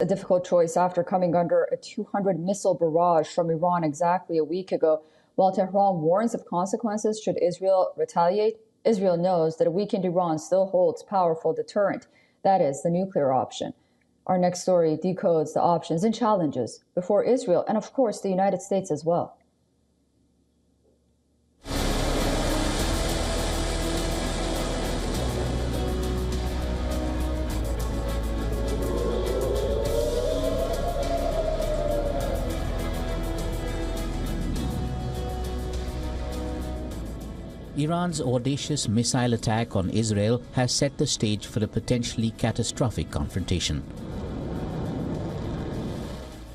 A difficult choice after coming under a 200 missile barrage from Iran exactly a week ago. While Tehran warns of consequences should Israel retaliate, Israel knows that a weakened Iran still holds powerful deterrent. That is the nuclear option. Our next story decodes the options and challenges before Israel and, of course, the United States as well. Iran's audacious missile attack on Israel has set the stage for a potentially catastrophic confrontation.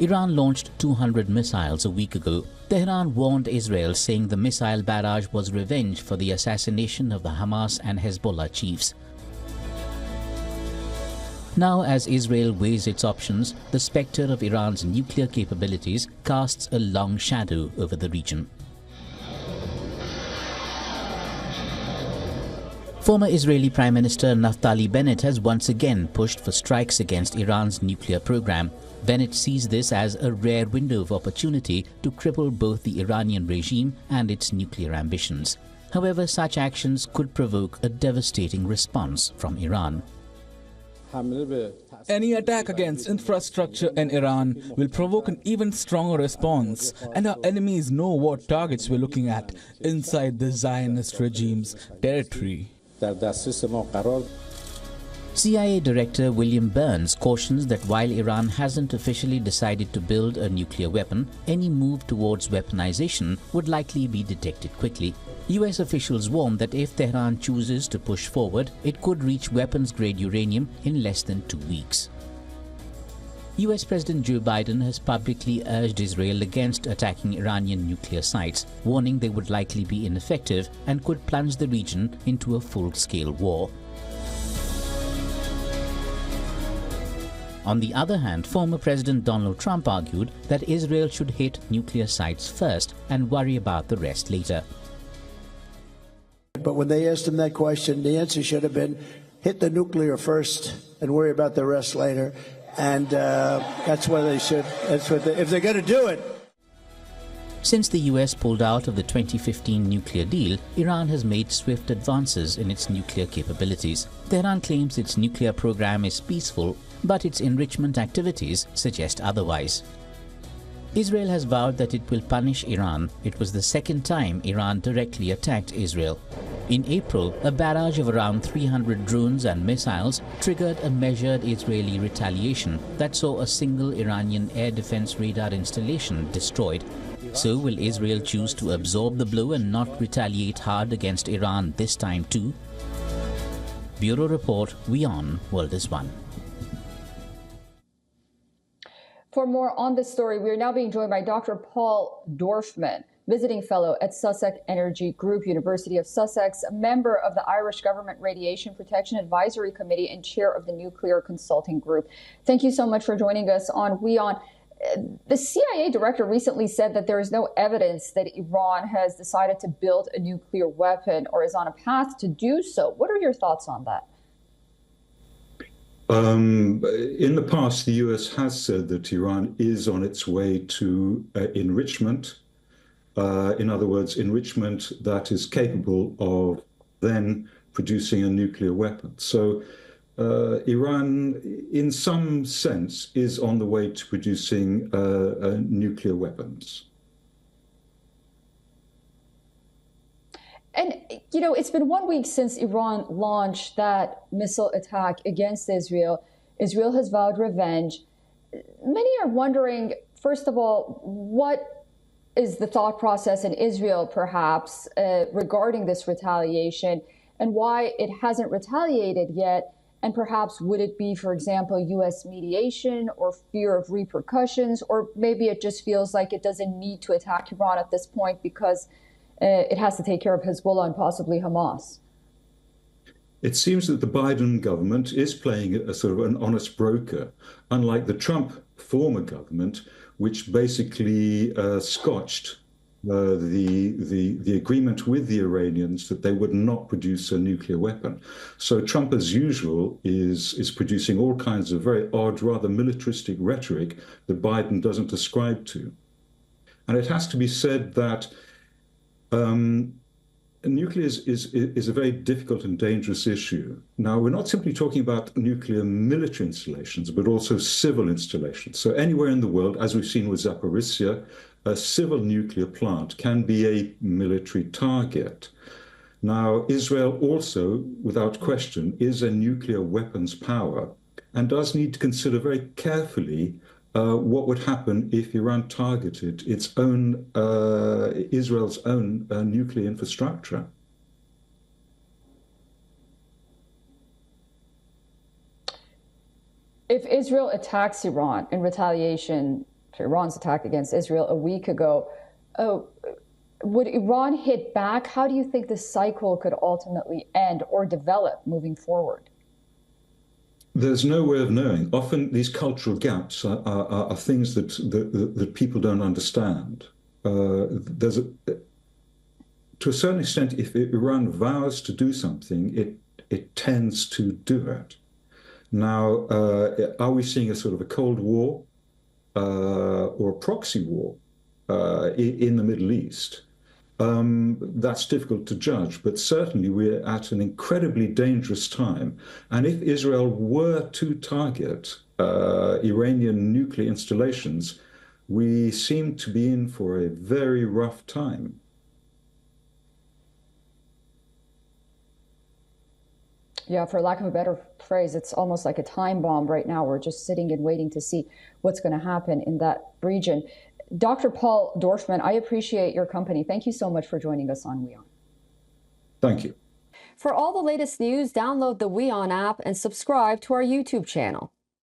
Iran launched 200 missiles a week ago. Tehran warned Israel, saying the missile barrage was revenge for the assassination of the Hamas and Hezbollah chiefs. Now, as Israel weighs its options, the specter of Iran's nuclear capabilities casts a long shadow over the region. Former Israeli Prime Minister Naftali Bennett has once again pushed for strikes against Iran's nuclear program. Bennett sees this as a rare window of opportunity to cripple both the Iranian regime and its nuclear ambitions. However, such actions could provoke a devastating response from Iran. Any attack against infrastructure in Iran will provoke an even stronger response, and our enemies know what targets we're looking at inside the Zionist regime's territory. CIA Director William Burns cautions that while Iran hasn't officially decided to build a nuclear weapon, any move towards weaponization would likely be detected quickly. US officials warn that if Tehran chooses to push forward, it could reach weapons-grade uranium in less than 2 weeks. US President Joe Biden has publicly urged Israel against attacking Iranian nuclear sites, warning they would likely be ineffective and could plunge the region into a full-scale war. On the other hand, former President Donald Trump argued that Israel should hit nuclear sites first and worry about the rest later. But when they asked him that question, the answer should have been, hit the nuclear first and worry about the rest later. And that's what they should, if they're going to do it. Since the US pulled out of the 2015 nuclear deal, Iran has made swift advances in its nuclear capabilities. Tehran claims its nuclear program is peaceful, but its enrichment activities suggest otherwise. Israel has vowed that it will punish Iran. It was the second time Iran directly attacked Israel. In April, a barrage of around 300 drones and missiles triggered a measured Israeli retaliation that saw a single Iranian air defense radar installation destroyed. So will Israel choose to absorb the blow and not retaliate hard against Iran this time too? Bureau Report, WION World is One. For more on this story, we are now being joined by Dr. Paul Dorfman, visiting fellow at Sussex Energy Group, University of Sussex, a member of the Irish Government Radiation Protection Advisory Committee and chair of the Nuclear Consulting Group. Thank you so much for joining us on WION. The CIA director recently said that there is no evidence that Iran has decided to build a nuclear weapon or is on a path to do so. What are your thoughts on that? In the past, the US has said that Iran is on its way to enrichment. In other words, enrichment that is capable of then producing a nuclear weapon. So Iran, in some sense, is on the way to producing nuclear weapons. And, you know, it's been 1 week since Iran launched that missile attack against Israel. Israel has vowed revenge. Many are wondering, first of all, what is the thought process in Israel, perhaps, regarding this retaliation and why it hasn't retaliated yet? And perhaps would it be, for example, U.S. mediation or fear of repercussions, or maybe it just feels like it doesn't need to attack Iran at this point because it has to take care of Hezbollah and possibly Hamas? It seems that the Biden government is playing a sort of an honest broker, unlike the Trump former government, which basically scotched the agreement with the Iranians that they would not produce a nuclear weapon. So Trump, as usual, is producing all kinds of very odd, rather militaristic rhetoric that Biden doesn't ascribe to. And it has to be said that nuclear is a very difficult and dangerous issue. Now, we're not simply talking about nuclear military installations, but also civil installations. So anywhere in the world, as we've seen with Zaporizhia, a civil nuclear plant can be a military target. Now, Israel also, without question, is a nuclear weapons power and does need to consider very carefully what would happen if Iran targeted its own, Israel's own nuclear infrastructure. If Israel attacks Iran in retaliation for Iran's attack against Israel a week ago, would Iran hit back? How do you think this cycle could ultimately end or develop moving forward? There's no way of knowing. Often these cultural gaps are things that people don't understand. To a certain extent, if Iran vows to do something, it tends to do it. Now, are we seeing a sort of a Cold War or a proxy war in the Middle East? That's difficult to judge, but certainly we're at an incredibly dangerous time. And if Israel were to target Iranian nuclear installations, we seem to be in for a very rough time. Yeah, for lack of a better phrase, it's almost like a time bomb right now. We're just sitting and waiting to see what's going to happen in that region. Dr. Paul Dorfman, I appreciate your company. Thank you so much for joining us on WION. Thank you. For all the latest news, download the WION app and subscribe to our YouTube channel.